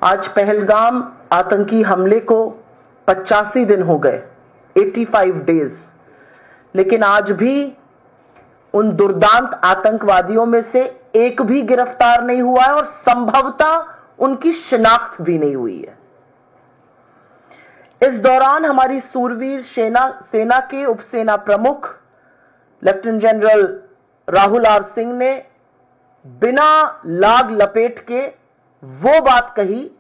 आज पहलगाम आतंकी हमले को 85 दिन हो गए, 85 डेज, लेकिन आज भी उन दुर्दांत आतंकवादियों में से एक भी गिरफ्तार नहीं हुआ है और संभवतः उनकी शिनाख्त भी नहीं हुई है। इस दौरान हमारी सूरवीर सेना के उपसेना प्रमुख lieutenant general Rahul R Singh ने बिना लाग लपेट के वो बात कही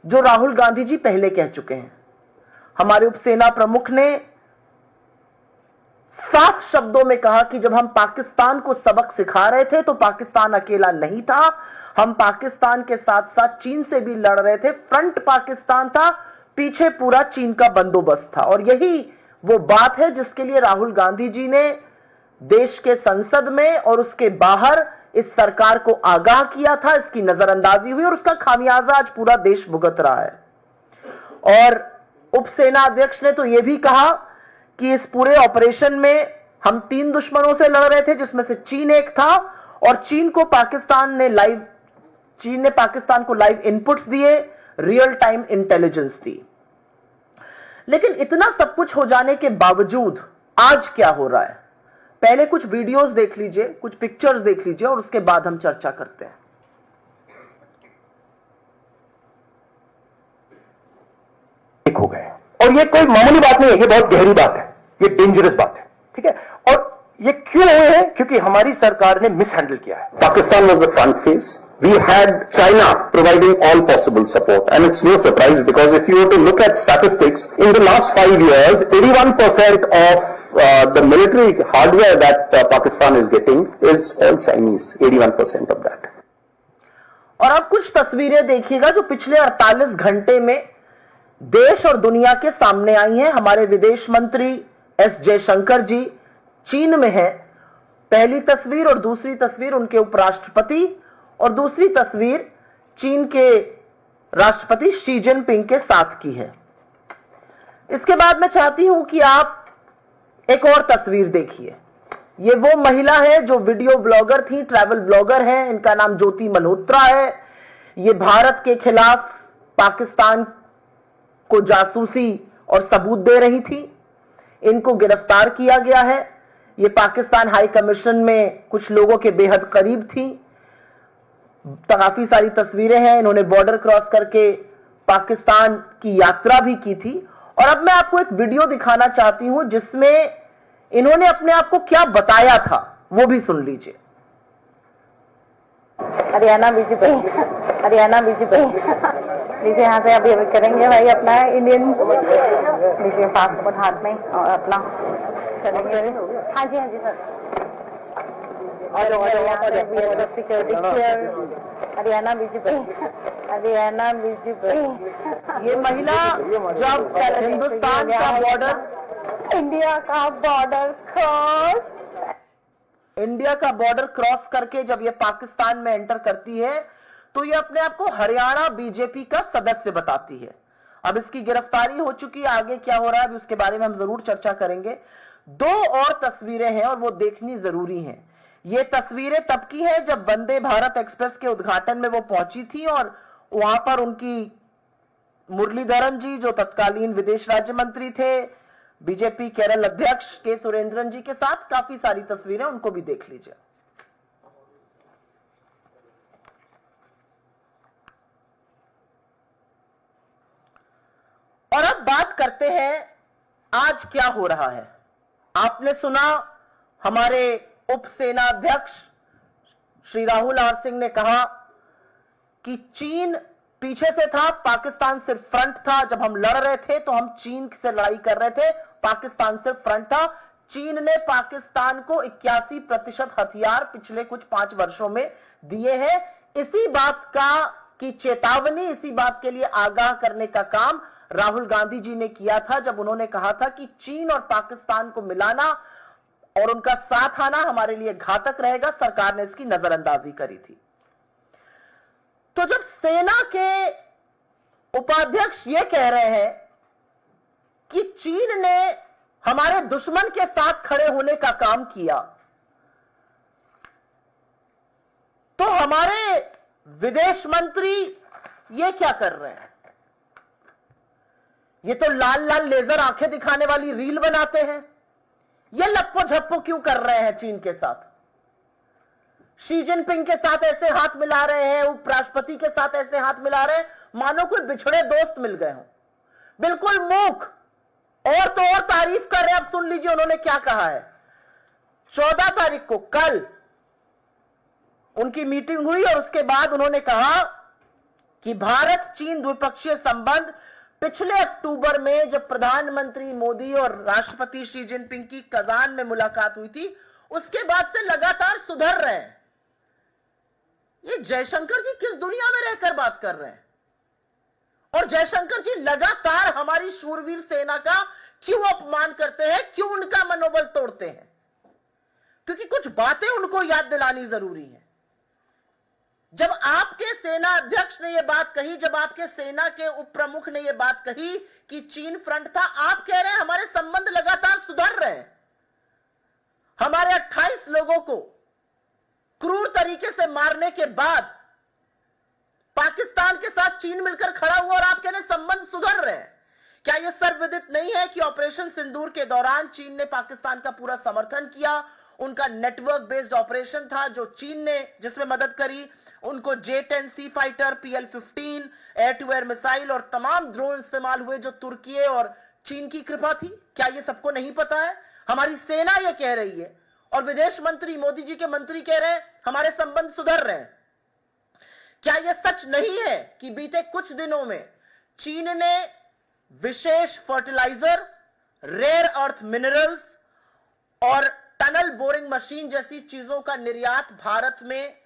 जो राहुल गांधी जी पहले कह चुके हैं। हमारे उपसेना प्रमुख ने साफ शब्दों में कहा कि जब हम पाकिस्तान को सबक सिखा रहे थे तो पाकिस्तान अकेला नहीं था, हम पाकिस्तान के साथ साथ चीन से भी लड़ रहे थे। फ्रंट पाकिस्तान था, पीछे पूरा चीन का बंदोबस्त था। और यही वो बात है जिसके लिए राहुल गांधी जी ने देश के संसद में और उसके बाहर इस सरकार को आगाह किया था। इसकी नजरअंदाजी हुई और उसका खामियाजा आज पूरा देश भुगत रहा है। और उपसेना अध्यक्ष ने तो यह भी कहा कि इस पूरे ऑपरेशन में हम 3 दुश्मनों से लड़ रहे थे, जिसमें से चीन एक था, और चीन ने पाकिस्तान को लाइव इनपुट्स दिए, रियल टाइम इंटेलिजेंस दी। लेकिन इतना सब कुछ हो जाने के बावजूद आज क्या हो रहा है, पहले कुछ वीडियोस देख लीजिए, कुछ पिक्चर्स देख लीजिए और उसके बाद हम चर्चा करते हैं। हो गए और ये कोई मामूली बात नहीं है, ये बहुत गहरी बात है, ये डेंजरस बात है, ठीक है। और ये क्यों हुए हैं? क्योंकि हमारी सरकार ने मिसहैंडल किया है। Pakistan was the front face. We had China providing all possible support, and it's no surprise because if you were to look at statistics, in the last 5 years, 81% of the military hardware that Pakistan is getting is all Chinese. 81% of that. और अब कुछ तस्वीरें देखिएगा जो पिछले 48 घंटे में देश और दुनिया के सामने आई हैं। हमारे विदेश मंत्री एस जयशंकर जी चीन में हैं। पहली तस्वीर और दूसरी तस्वीर उनके उपराष्ट्रपति और दूसरी तस्वीर चीन के राष्ट्रपति शी जिनपिंग के साथ की है। इसके बाद मैं चाहती हूं कि आप एक और तस्वीर देखिए। ये वो महिला है जो वीडियो ब्लॉगर थी, ट्रैवल ब्लॉगर हैं, इनका नाम ज्योति मल्होत्रा है। ये भारत के खिलाफ पाकिस्तान को जासूसी और सबूत दे रही थी। इनको गिरफ्तार किया गया है। ये पाकिस्तान हाई कमीशन में कुछ लोगों के बेहद करीब थी। काफी सारी तस्वीरें हैं। इन्होंने बॉर्डर क्रॉस करके पाकिस्तान की यात्रा भी की थी। और अब मैं आपको एक वीडियो दिखाना चाहती हूं जिसमें इन्होंने अपने आप को क्या बताया था, वो भी सुन लीजिए। हरियाणा बीजेपी नीचे यहाँ से अभी करेंगे भाई अपना इंडियन नीचे पासपोर्ट हाथ में और अपना चलेंगे। हाँ जी सर। और सिक्योरिटी हरियाणा बीजेपी ये महिला जब हिंदुस्तान का बॉर्डर इंडिया का बॉर्डर क्रॉस करके जब ये पाकिस्तान में एंटर करती है तो ये अपने आप को हरियाणा बीजेपी का सदस्य बताती है। अब इसकी गिरफ्तारी हो चुकी है, आगे क्या हो रहा है अभी उसके बारे में हम जरूर चर्चा करेंगे। 2 और तस्वीरें हैं और वो देखनी जरूरी हैं। ये तस्वीरें तब की हैं जब वंदे भारत एक्सप्रेस के उद्घाटन में वो पहुंची थी और वहां पर उनकी मुरलीधरन जी जो तत्कालीन विदेश राज्य मंत्री थे, बीजेपी केरल अध्यक्ष के सुरेंद्रन जी के साथ काफी सारी तस्वीरें, उनको भी देख लीजिए। और अब बात करते हैं आज क्या हो रहा है। आपने सुना हमारे उप सेना अध्यक्ष श्री राहुल आर सिंह ने कहा कि चीन पीछे से था, पाकिस्तान सिर्फ फ्रंट था। जब हम लड़ रहे थे तो हम चीन से लड़ाई कर रहे थे, पाकिस्तान सिर्फ फ्रंट था। चीन ने पाकिस्तान को 81% हथियार पिछले कुछ 5 वर्षों में दिए हैं। इसी बात की चेतावनी, इसी बात के लिए आगाह करने का काम राहुल गांधी जी ने किया था जब उन्होंने कहा था कि चीन और पाकिस्तान को मिलाना और उनका साथ आना हमारे लिए घातक रहेगा। सरकार ने इसकी नजरअंदाजी करी थी। तो जब सेना के उपाध्यक्ष ये कह रहे हैं कि चीन ने हमारे दुश्मन के साथ खड़े होने का काम किया, तो हमारे विदेश मंत्री ये क्या कर रहे हैं? ये तो लाल लाल लेजर आंखें दिखाने वाली रील बनाते हैं। ये लप्पो झप्पो क्यों कर रहे हैं चीन के साथ? शी जिनपिंग के साथ ऐसे हाथ मिला रहे हैं, उपराष्ट्रपति के साथ ऐसे हाथ मिला रहे हैं मानो कोई बिछड़े दोस्त मिल गए हों। बिल्कुल मूक। और तो और तारीफ कर रहे हैं। अब सुन लीजिए उन्होंने क्या कहा है। 14 तारीख को कल उनकी मीटिंग हुई और उसके बाद उन्होंने कहा कि भारत चीन द्विपक्षीय संबंध पिछले अक्टूबर में जब प्रधानमंत्री मोदी और राष्ट्रपति शी जिनपिंग की कजान में मुलाकात हुई थी, उसके बाद से लगातार सुधर रहे हैं। ये जयशंकर जी किस दुनिया में रहकर बात कर रहे हैं? और जयशंकर जी लगातार हमारी शूरवीर सेना का क्यों अपमान करते हैं, क्यों उनका मनोबल तोड़ते हैं? क्योंकि कुछ बातें उनको याद दिलानी जरूरी है। जब आपके सेना अध्यक्ष ने यह बात कही, जब आपके सेना के उप प्रमुख ने यह बात कही कि चीन फ्रंट था, आप कह रहे हैं हमारे संबंध लगातार सुधर रहे हैं। हमारे 28 लोगों को क्रूर तरीके से मारने के बाद पाकिस्तान के साथ चीन मिलकर खड़ा हुआ और आप कह रहे हैं संबंध सुधर रहे हैं। क्या यह सर्वविदित नहीं है कि ऑपरेशन सिंदूर के दौरान चीन ने पाकिस्तान का पूरा समर्थन किया? उनका नेटवर्क बेस्ड ऑपरेशन था जो चीन ने जिसमें मदद करी। उनको J-10C fighter, PL-15 air to air missile और तमाम ड्रोन इस्तेमाल हुए जो तुर्की और चीन की कृपा थी। क्या यह सबको नहीं पता है? हमारी सेना यह कह रही है और विदेश मंत्री, मोदी जी के मंत्री कह रहे हैं हमारे संबंध सुधर रहे हैं। क्या यह सच नहीं है कि बीते कुछ दिनों में चीन ने विशेष फर्टिलाइजर, रेयर अर्थ मिनरल्स और टनल बोरिंग मशीन जैसी चीजों का निर्यात भारत में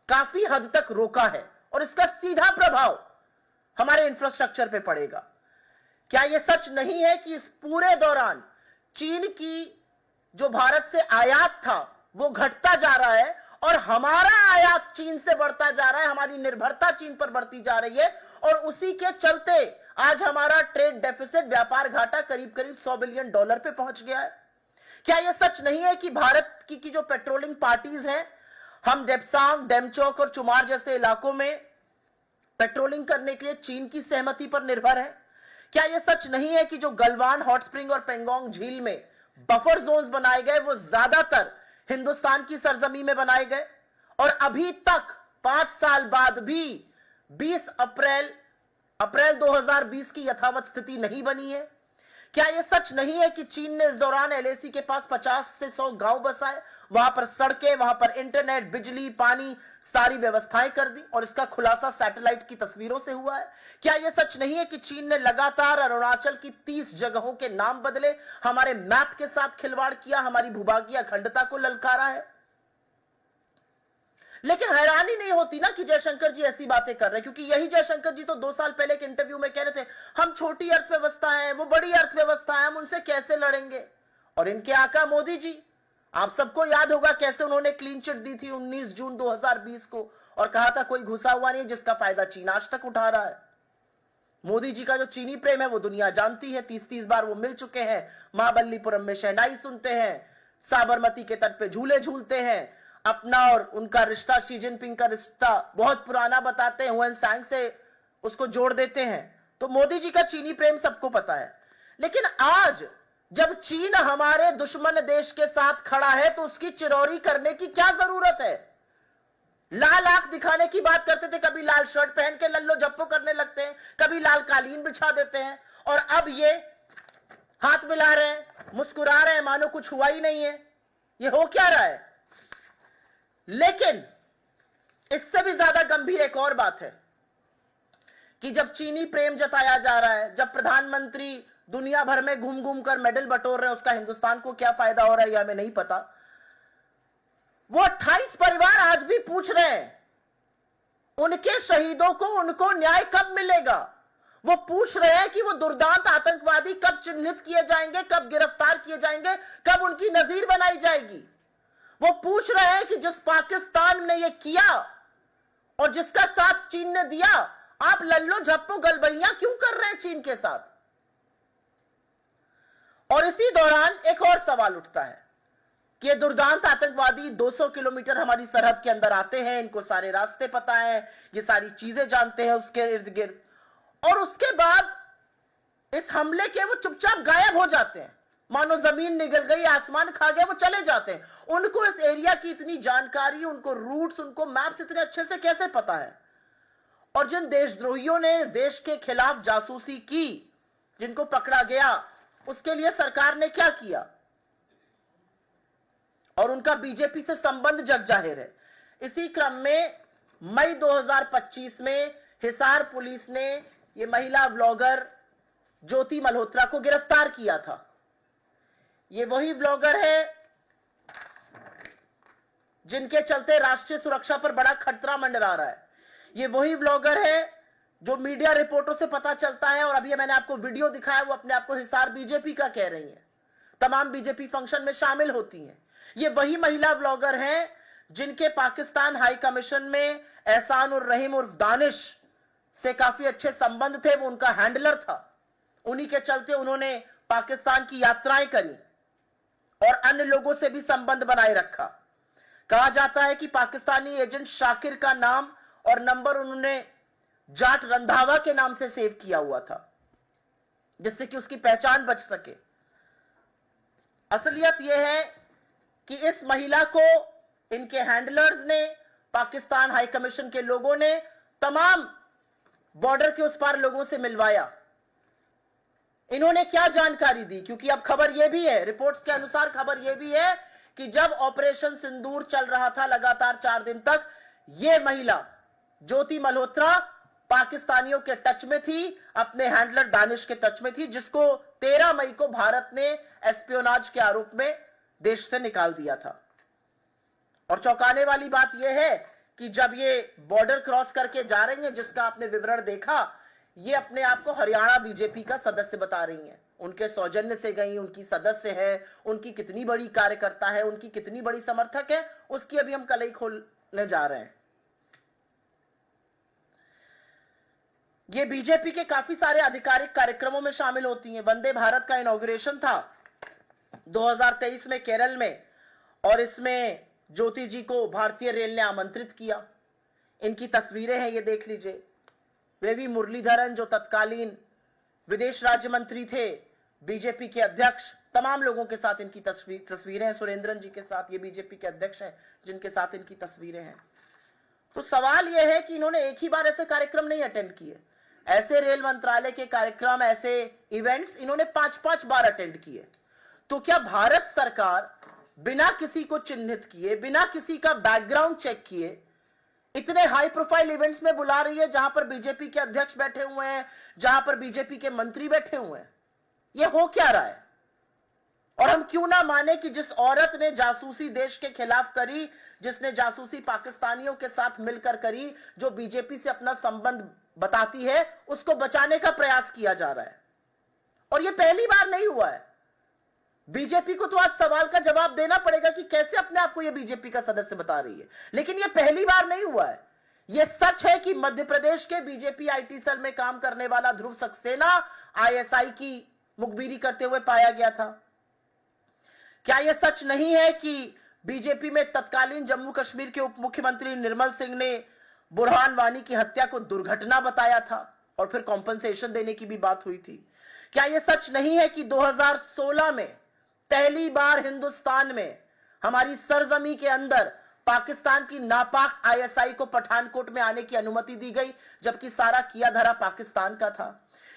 काफी हद तक रोका है और इसका सीधा प्रभाव हमारे इंफ्रास्ट्रक्चर पे पड़ेगा? क्या यह सच नहीं है कि इस पूरे दौरान चीन की जो भारत से आयात था वो घटता जा रहा है और हमारा आयात चीन से बढ़ता जा रहा है, हमारी निर्भरता चीन पर बढ़ती जा रही है और उसी के चलते आज हमारा ट्रेड डेफिसिट, व्यापार घाटा करीब करीब $100 बिलियन पे पहुंच गया है? क्या यह सच नहीं है कि भारत की जो पेट्रोलिंग पार्टीज हैं, हम डेप्सांग, डेमचौक और चुमार जैसे इलाकों में पेट्रोलिंग करने के लिए चीन की सहमति पर निर्भर है? क्या यह सच नहीं है कि जो गलवान, हॉट स्प्रिंग और पेंगोंग झील में बफर जोन्स बनाए गए वो ज्यादातर हिंदुस्तान की सरजमी में बनाए गए और अभी तक 5 साल बाद भी 20 अप्रैल 2020 की यथावत स्थिति नहीं बनी है? क्या यह सच नहीं है कि चीन ने इस दौरान LAC के पास 50 से 100 गांव बसाए, वहां पर सड़कें, वहां पर इंटरनेट, बिजली, पानी, सारी व्यवस्थाएं कर दी और इसका खुलासा सैटेलाइट की तस्वीरों से हुआ है? क्या यह सच नहीं है कि चीन ने लगातार अरुणाचल की 30 जगहों के नाम बदले, हमारे मैप के साथ खिलवाड़ किया, हमारी भूभागीय अखंडता को ललकारा है? लेकिन हैरानी नहीं होती ना कि जयशंकर जी ऐसी बातें कर रहे हैं, क्योंकि यही जयशंकर जी तो 2 साल पहले के इंटरव्यू में कह रहे थे हम छोटी अर्थव्यवस्था है, वो बड़ी अर्थव्यवस्था है, हम उनसे कैसे लड़ेंगे? और इनके आका मोदी जी, आप सबको याद होगा कैसे उन्होंने क्लीन चिट दी थी 19 जून 2020 को और कहा था कोई घुसा हुआ नहीं जिसका फायदा चीन आज तक उठा रहा है। मोदी जी का जो चीनी प्रेम है वो दुनिया जानती है। 30 बार वो मिल चुके हैं, महाबलीपुरम में शहनाई सुनते हैं, साबरमती के तट पे झूले झूलते हैं, अपना और उनका रिश्ता, शी जिनपिंग का रिश्ता बहुत पुराना बताते हैं, हुएन सांग से उसको जोड़ देते हैं। तो मोदी जी का चीनी प्रेम सबको पता है। लेकिन आज जब चीन हमारे दुश्मन देश के साथ खड़ा है तो उसकी चिरौरी करने की क्या जरूरत है? लाल आंख दिखाने की बात करते थे, कभी लाल शर्ट पहन के लल्लो झप्पो करने लगते हैं, कभी लाल कालीन बिछा देते हैं और अब ये हाथ मिला रहे हैं, मुस्कुरा रहे हैं मानो कुछ हुआ ही नहीं है। ये हो क्या रहा है? लेकिन इससे भी ज्यादा गंभीर एक और बात है कि जब चीनी प्रेम जताया जा रहा है, जब प्रधानमंत्री दुनिया भर में घूम घूम कर मेडल बटोर रहे हैं, उसका हिंदुस्तान को क्या फायदा हो रहा है यह हमें नहीं पता। वो 28 परिवार आज भी पूछ रहे हैं उनके शहीदों को उनको न्याय कब मिलेगा। वो पूछ रहे हैं कि वो दुर्दांत आतंकवादी कब चिन्हित किए जाएंगे, कब गिरफ्तार किए जाएंगे, कब उनकी नजीर बनाई जाएगी। वो पूछ रहे हैं कि जिस पाकिस्तान ने ये किया और जिसका साथ चीन ने दिया, आप लल्लो झप्पो गलबैया क्यों कर रहे हैं चीन के साथ? और इसी दौरान एक और सवाल उठता है कि ये दुर्दांत आतंकवादी 200 किलोमीटर हमारी सरहद के अंदर आते हैं, इनको सारे रास्ते पता है, ये सारी चीजें जानते हैं उसके इर्द गिर्द, और उसके बाद इस हमले के वो चुपचाप गायब हो जाते हैं, मानो जमीन निगल गई, आसमान खा गया, वो चले जाते हैं। उनको इस एरिया की इतनी जानकारी, उनको रूट्स, उनको मैप्स इतने अच्छे से कैसे पता है? और जिन देशद्रोहियों ने देश के खिलाफ जासूसी की, जिनको पकड़ा गया, उसके लिए सरकार ने क्या किया? और उनका बीजेपी से संबंध जग जाहिर है। इसी क्रम में मई 2025 में हिसार पुलिस ने ये महिला ब्लॉगर ज्योति मल्होत्रा को गिरफ्तार किया था। ये वही ब्लॉगर है जिनके चलते राष्ट्रीय सुरक्षा पर बड़ा खतरा मंडरा रहा है। ये वही ब्लॉगर है जो मीडिया रिपोर्टों से पता चलता है, और अभी मैंने आपको वीडियो दिखाया, वो अपने आप को हिसार बीजेपी का कह रही है, तमाम बीजेपी फंक्शन में शामिल होती हैं। ये वही महिला ब्लॉगर हैं जिनके पाकिस्तान हाई कमीशन में एहसान उर रहीम उर्फ दानिश से काफी अच्छे संबंध थे, वो उनका हैंडलर था। उन्हीं के चलते उन्होंने पाकिस्तान की यात्राएं करी और अन्य लोगों से भी संबंध बनाए रखा। कहा जाता है कि पाकिस्तानी एजेंट शाकिर का नाम और नंबर उन्होंने जाट रंधावा के नाम से सेव किया हुआ था, जिससे कि उसकी पहचान बच सके। असलियत यह है कि इस महिला को इनके हैंडलर्स ने, पाकिस्तान हाई कमीशन के लोगों ने तमाम बॉर्डर के उस पार लोगों से मिलवाया। इन्होंने क्या जानकारी दी? क्योंकि अब खबर यह भी है, रिपोर्ट्स के अनुसार खबर यह भी है कि जब ऑपरेशन सिंदूर चल रहा था लगातार 4 दिन तक, यह महिला ज्योति मल्होत्रा पाकिस्तानियों के टच में थी, अपने हैंडलर दानिश के टच में थी, जिसको 13 मई को भारत ने एस्पियोनाज के आरोप में देश से निकाल दिया था। और चौंकाने वाली बात यह है कि जब ये बॉर्डर क्रॉस करके जा रही हैं, जिसका आपने विवरण देखा, ये अपने आप को हरियाणा बीजेपी का सदस्य बता रही हैं। उनके सौजन्य से गई, उनकी सदस्य है, उनकी कितनी बड़ी कार्यकर्ता है, उनकी कितनी बड़ी समर्थक है, उसकी अभी हम कलई खोलने जा रहे हैं। ये बीजेपी के काफी सारे आधिकारिक कार्यक्रमों में शामिल होती हैं। वंदे भारत का इनॉग्रेशन था 2023 में केरल में, और इसमें ज्योति जी को भारतीय रेल ने आमंत्रित किया। इनकी तस्वीरें हैं, ये देख लीजिए। वे भी मुरलीधरन, जो तत्कालीन विदेश राज्य मंत्री थे, बीजेपी के अध्यक्ष, तमाम लोगों के साथ इनकी तस्वीरें हैं। सुरेंद्रन जी के साथ, ये बीजेपी के अध्यक्ष हैं जिनके साथ इनकी तस्वीरें हैं। तो सवाल यह है कि इन्होंने एक ही बार ऐसे कार्यक्रम नहीं अटेंड किए। ऐसे रेल मंत्रालय के कार्यक्रम, ऐसे इवेंट्स इन्होंने 5-5 बार अटेंड किए। तो क्या भारत सरकार बिना किसी को चिन्हित किए, बिना किसी का बैकग्राउंड चेक किए, इतने हाई प्रोफाइल इवेंट्स में बुला रही है जहां पर बीजेपी के अध्यक्ष बैठे हुए हैं, जहां पर बीजेपी के मंत्री बैठे हुए हैं? यह हो क्या रहा है? और हम क्यों ना माने कि जिस औरत ने जासूसी देश के खिलाफ करी, जिसने जासूसी पाकिस्तानियों के साथ मिलकर करी, जो बीजेपी से अपना संबंध बताती है, उसको बचाने का प्रयास किया जा रहा है। और यह पहली बार नहीं हुआ है। बीजेपी को तो आज सवाल का जवाब देना पड़ेगा कि कैसे अपने आप को यह बीजेपी का सदस्य बता रही है, लेकिन यह पहली बार नहीं हुआ है। यह सच है कि मध्य प्रदेश के बीजेपी आईटी सेल में काम करने वाला ध्रुव सक्सेना आईएसआई की मुखबिरी करते हुए पाया गया था। क्या यह सच नहीं है कि बीजेपी में तत्कालीन जम्मू कश्मीर के उप मुख्यमंत्री निर्मल सिंह ने बुरहान वानी की हत्या को दुर्घटना बताया था और फिर कॉम्पनसेशन देने की भी बात हुई थी? क्या यह सच नहीं है कि 2016 में पहली बार हिंदुस्तान में, हमारी सरजमी के अंदर, पाकिस्तान की नापाक आईएसआई को पठानकोट में आने की अनुमति दी गई, जबकि सारा किया धरा पाकिस्तान का था?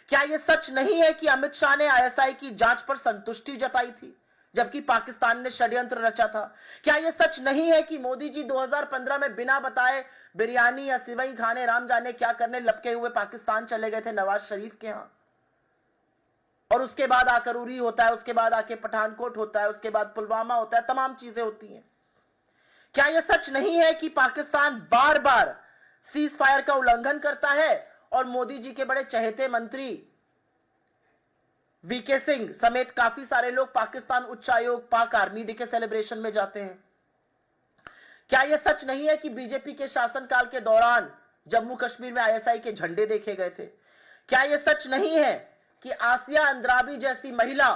क्या यह सच नहीं है कि अमित शाह ने आईएसआई की जांच पर संतुष्टि जताई थी, जबकि पाकिस्तान ने षड्यंत्र रचा था? क्या यह सच नहीं है कि मोदी जी 2015 में बिना बताए बिरयानी या सिवई खाने, राम जाने क्या करने, लपके हुए पाकिस्तान चले गए थे नवाज शरीफ के यहां, और उसके बाद आकर उरी होता है, उसके बाद आके पठानकोट होता है, उसके बाद पुलवामा होता है, तमाम चीजें होती हैं? क्या यह सच नहीं है कि पाकिस्तान बार बार सीज फायर का उल्लंघन करता है और मोदी जी के बड़े चहेते मंत्री वीके सिंह समेत काफी सारे लोग पाकिस्तान उच्चायोग, पाक आर्मी डे के सेलिब्रेशन में जाते हैं? क्या यह सच नहीं है कि बीजेपी के शासनकाल के दौरान जम्मू कश्मीर में आईएसआई के झंडे देखे गए थे? क्या यह सच नहीं है कि आसिया अंद्राबी जैसी महिला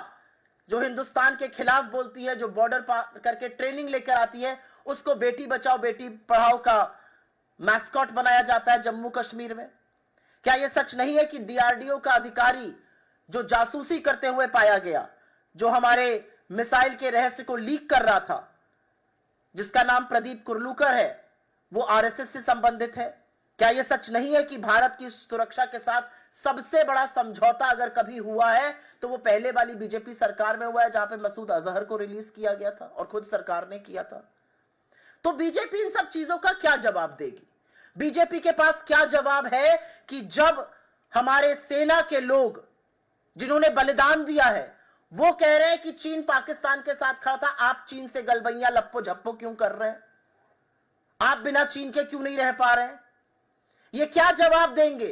जो हिंदुस्तान के खिलाफ बोलती है, जो बॉर्डर पार करके ट्रेनिंग लेकर आती है, उसको बेटी बचाओ बेटी पढ़ाओ का मैस्कॉट बनाया जाता है जम्मू कश्मीर में। क्या यह सच नहीं है कि डीआरडीओ का अधिकारी जो जासूसी करते हुए पाया गया, जो हमारे मिसाइल के रहस्य को लीक कर रहा था, जिसका नाम प्रदीप कुरलूकर है, वो आरएसएस से संबंधित है? क्या यह सच नहीं है कि भारत की सुरक्षा के साथ सबसे बड़ा समझौता अगर कभी हुआ है तो वो पहले वाली बीजेपी सरकार में हुआ है, जहां पे मसूद अजहर को रिलीज किया गया था और खुद सरकार ने किया था? तो बीजेपी इन सब चीजों का क्या जवाब देगी? बीजेपी के पास क्या जवाब है कि जब हमारे सेना के लोग जिन्होंने बलिदान दिया है वो कह रहे हैं कि चीन पाकिस्तान के साथ खड़ा था, आप चीन से गलबैया लप्पो झप्पो क्यों कर रहे हैं? आप बिना चीन के क्यों नहीं रह पा रहे हैं? ये क्या जवाब देंगे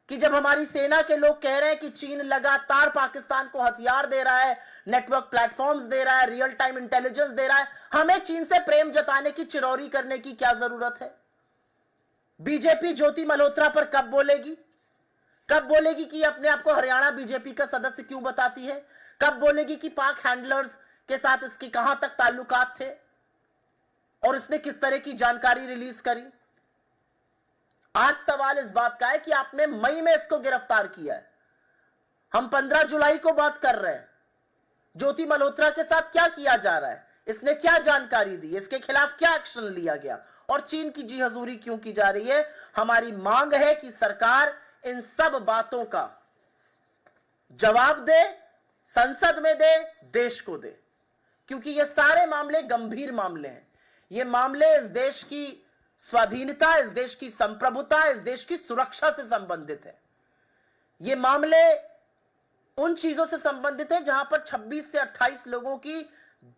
कि जब हमारी सेना के लोग कह रहे हैं कि चीन लगातार पाकिस्तान को हथियार दे रहा है, नेटवर्क प्लेटफॉर्म्स दे रहा है, रियल टाइम इंटेलिजेंस दे रहा है, हमें चीन से प्रेम जताने की चिरौरी करने की क्या जरूरत है? बीजेपी ज्योति मल्होत्रा पर कब बोलेगी? कब बोलेगी कि अपने आप को हरियाणा बीजेपी का सदस्य क्यों बताती है? कब बोलेगी कि पाक हैंडलर्स के साथ इसकी कहां तक ताल्लुकात थे और इसने किस तरह की जानकारी रिलीज करी? आज सवाल इस बात का है कि आपने मई में इसको गिरफ्तार किया है, हम 15 जुलाई को बात कर रहे हैं। ज्योति मल्होत्रा के साथ क्या किया जा रहा है? इसने क्या जानकारी दी? इसके खिलाफ क्या एक्शन लिया गया? और चीन की जी हजूरी क्यों की जा रही है? हमारी मांग है कि सरकार इन सब बातों का जवाब दे, संसद में दे, देश को दे, क्योंकि ये सारे मामले गंभीर मामले हैं। ये मामले इस देश की स्वाधीनता, इस देश की संप्रभुता, इस देश की सुरक्षा से संबंधित है। ये मामले उन चीजों से संबंधित है जहां पर 26 से 28 लोगों की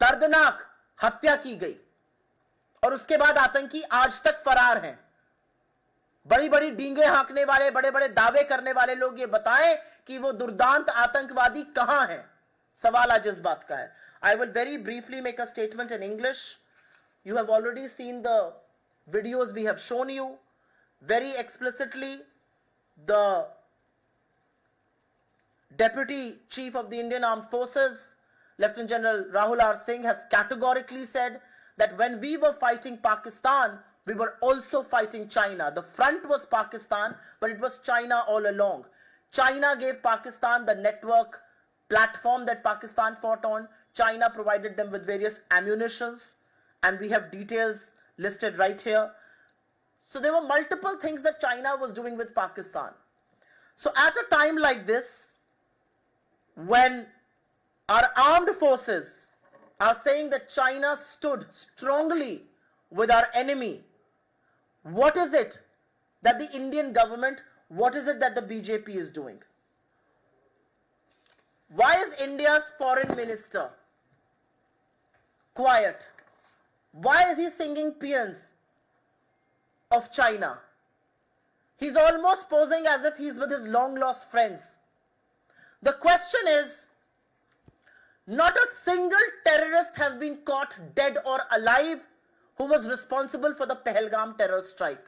दर्दनाक हत्या की गई और उसके बाद आतंकी आज तक फरार हैं। बड़ी बड़ी डींगे हाँकने वाले, बड़े बड़े दावे करने वाले लोग ये बताएं कि वो दुर्दांत आतंकवादी कहां हैं। सवाल आज इस बात का है। I will very briefly make a statement in English. You have already seen the videos we have shown you. Very explicitly, the Deputy Chief of the Indian Armed Forces, Lieutenant General Rahul R. Singh, has categorically said that when we were fighting Pakistan, we were also fighting China. The front was Pakistan, but it was China all along. China gave Pakistan the network platform that Pakistan fought on. China provided them with various ammunitions, and we have details listed right here. So there were multiple things that China was doing with Pakistan. So at a time like this, when our armed forces are saying that China stood strongly with our enemy, what is it that the Indian government, what is it that the BJP is doing? Why is India's foreign minister quiet? Why is he singing paeans of China? He's almost posing as if he's with his long lost friends. The question is, not a single terrorist has been caught dead or alive who was responsible for the Pahalgam terror strike.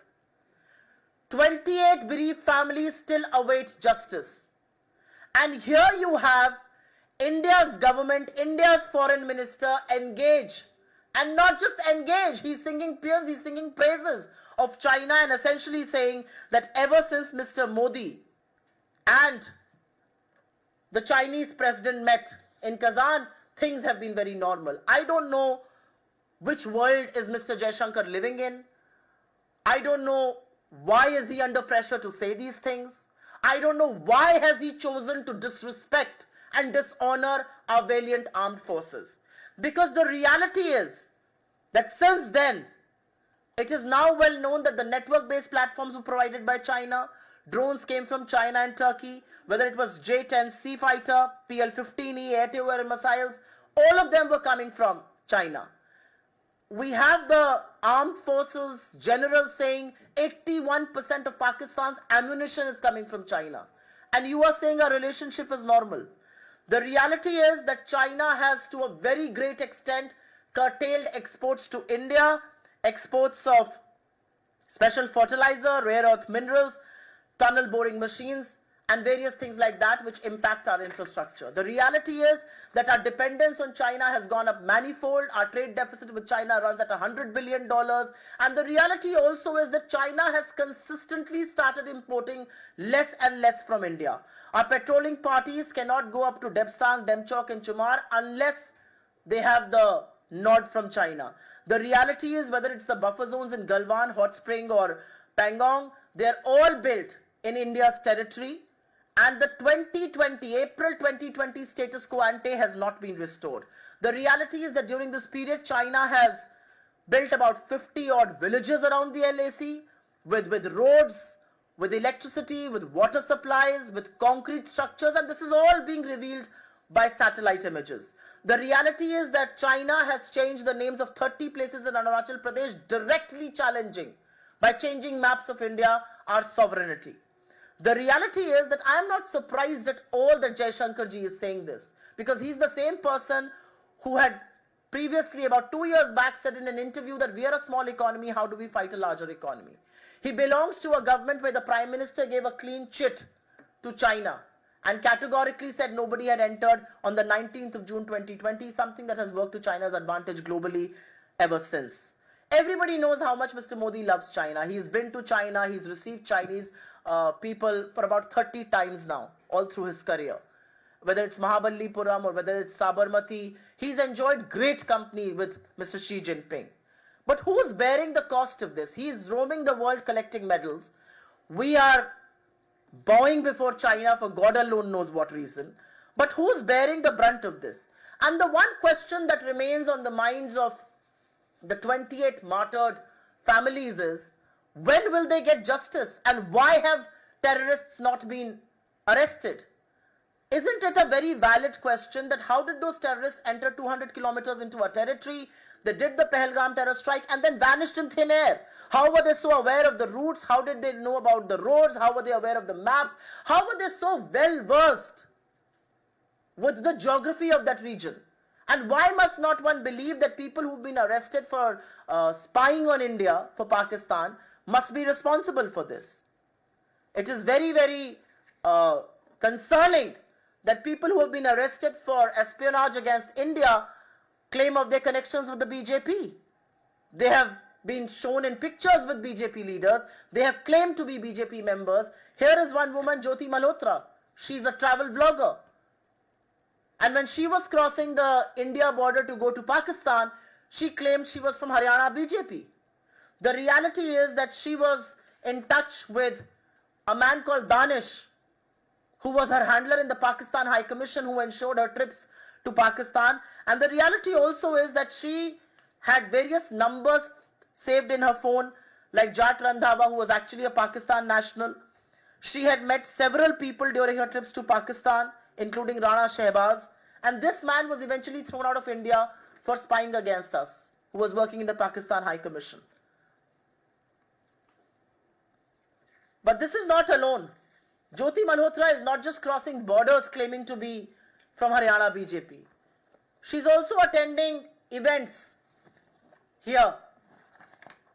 28 bereaved families still await justice. And here you have India's government, India's foreign minister engage. And not just engage, he's singing peers, he's singing praises of China and essentially saying that ever since Mr. Modi and the Chinese president met in Kazan, things have been very normal. I don't know which world is Mr. Jaishankar living in. I don't know why is he under pressure to say these things. I don't know why has he chosen to disrespect and dishonor our valiant armed forces. Because the reality is that since then, it is now well known that the network-based platforms were provided by China. Drones came from China and Turkey, whether it was J-10C fighter, PL-15E, air-to-air missiles, all of them were coming from China. We have the armed forces general saying 81% of Pakistan's ammunition is coming from China. And you are saying our relationship is normal. The reality is that China has to a very great extent curtailed exports to India, exports of special fertilizer, rare earth minerals, tunnel boring machines, and various things like that which impact our infrastructure. The reality is that our dependence on China has gone up manifold. Our trade deficit with China runs at $100 billion. And the reality also is that China has consistently started importing less and less from India. Our patrolling parties cannot go up to Debsang, Demchok and Chumar unless they have the nod from China. The reality is whether it's the buffer zones in Galwan, Hot Spring or Pangong, they're all built in India's territory. And the April 2020 status quo ante has not been restored. The reality is that during this period, China has built about 50 odd villages around the LAC with roads, with electricity, with water supplies, with concrete structures, and this is all being revealed by satellite images. The reality is that China has changed the names of 30 places in Arunachal Pradesh, directly challenging, by changing maps of India, our sovereignty. The reality is that I am not surprised at all that Jaishankar ji is saying this, because he's the same person who had previously, about 2 years back, said in an interview that we are a small economy, how do we fight a larger economy? He belongs to a government where the Prime Minister gave a clean chit to China and categorically said nobody had entered on the 19th of June 2020, something that has worked to China's advantage globally ever since. Everybody knows how much Mr. Modi loves China. He's been to China, he's received Chinese people for about 30 times now, all through his career. Whether it's Mahabalipuram or whether it's Sabarmati, he's enjoyed great company with Mr. Xi Jinping. But who's bearing the cost of this? He's roaming the world collecting medals. We are bowing before China for God alone knows what reason. But who's bearing the brunt of this? And the one question that remains on the minds of the 28 martyred families is, when will they get justice? And why have terrorists not been arrested? Isn't it a very valid question that how did those terrorists enter 200 kilometers into our territory? They did the Pahalgam terror strike and then vanished in thin air. How were they so aware of the routes? How did they know about the roads? How were they aware of the maps? How were they so well versed with the geography of that region? And why must not one believe that people who've been arrested for spying on India, for Pakistan, must be responsible for this? It is very, very concerning that people who have been arrested for espionage against India claim of their connections with the BJP. They have been shown in pictures with BJP leaders. They have claimed to be BJP members. Here is one woman, Jyoti Malhotra. She's a travel vlogger. And when she was crossing the India border to go to Pakistan, she claimed she was from Haryana BJP. The reality is that she was in touch with a man called Danish, who was her handler in the Pakistan High Commission, who ensured her trips to Pakistan. And the reality also is that she had various numbers saved in her phone, like Jat Randhawa, who was actually a Pakistan national. She had met several people during her trips to Pakistan, including Rana Shehbaz. And this man was eventually thrown out of India for spying against us, who was working in the Pakistan High Commission. But this is not alone. Jyoti Malhotra is not just crossing borders claiming to be from Haryana BJP. She's also attending events here.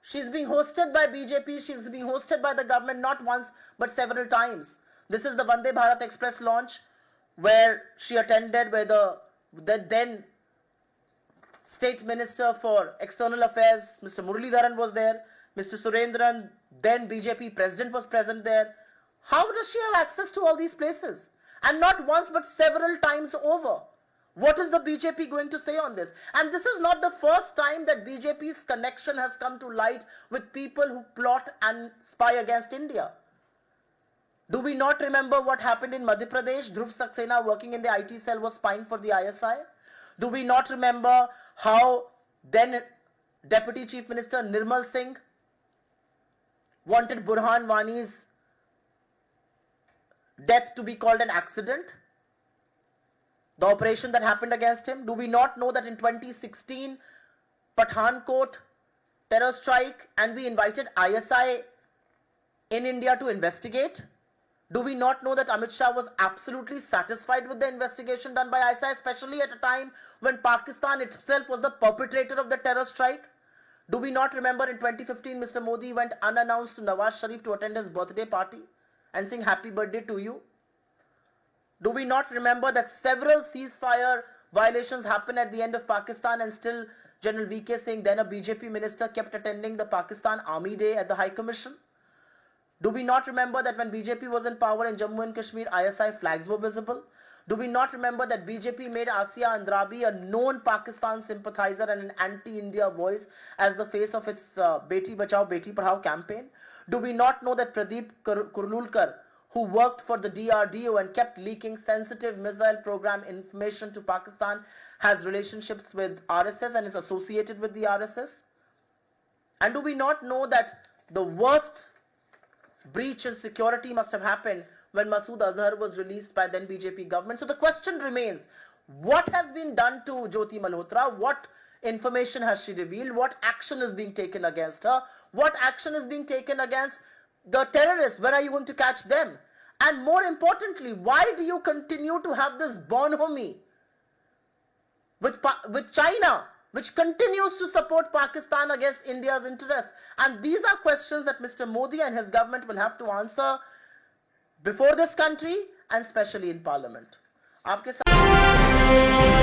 She's being hosted by BJP, she's being hosted by the government not once but several times. This is the Vande Bharat Express launch where she attended, where the then State Minister for External Affairs, Mr. Muralidharan, was there. Mr. Surendran, then BJP President, was present there. How does she have access to all these places? And not once but several times over. What is the BJP going to say on this? And this is not the first time that BJP's connection has come to light with people who plot and spy against India. Do we not remember what happened in Madhya Pradesh? Dhruv Saxena, working in the IT cell, was spying for the ISI. Do we not remember how then Deputy Chief Minister Nirmal Singh wanted Burhan Wani's death to be called an accident? The operation that happened against him. Do we not know that in 2016, Pathankot terror strike, and we invited ISI in India to investigate? Do we not know that Amit Shah was absolutely satisfied with the investigation done by ISI, especially at a time when Pakistan itself was the perpetrator of the terror strike? Do we not remember in 2015, Mr. Modi went unannounced to Nawaz Sharif to attend his birthday party and sing happy birthday to you? Do we not remember that several ceasefire violations happened at the end of Pakistan, and still General VK Singh, then a BJP minister, kept attending the Pakistan Army Day at the High Commission? Do we not remember that when BJP was in power in Jammu and Kashmir, ISI flags were visible? Do we not remember that BJP made Asia Andrabi, a known Pakistan sympathizer and an anti-India voice, as the face of its Beti Bachao, Beti Padhao campaign? Do we not know that Pradeep Kurlulkar, who worked for the DRDO and kept leaking sensitive missile program information to Pakistan, has relationships with RSS and is associated with the RSS? And do we not know that the worst breach in security must have happened when Masood Azhar was released by then BJP government? So the question remains, what has been done to Jyoti Malhotra? What information has she revealed? What action is being taken against her? What action is being taken against the terrorists? When are you going to catch them? And more importantly, why do you continue to have this bonhomie with China, which continues to support Pakistan against India's interests? And these are questions that Mr. Modi and his government will have to answer before this country and especially in Parliament. आपके साथ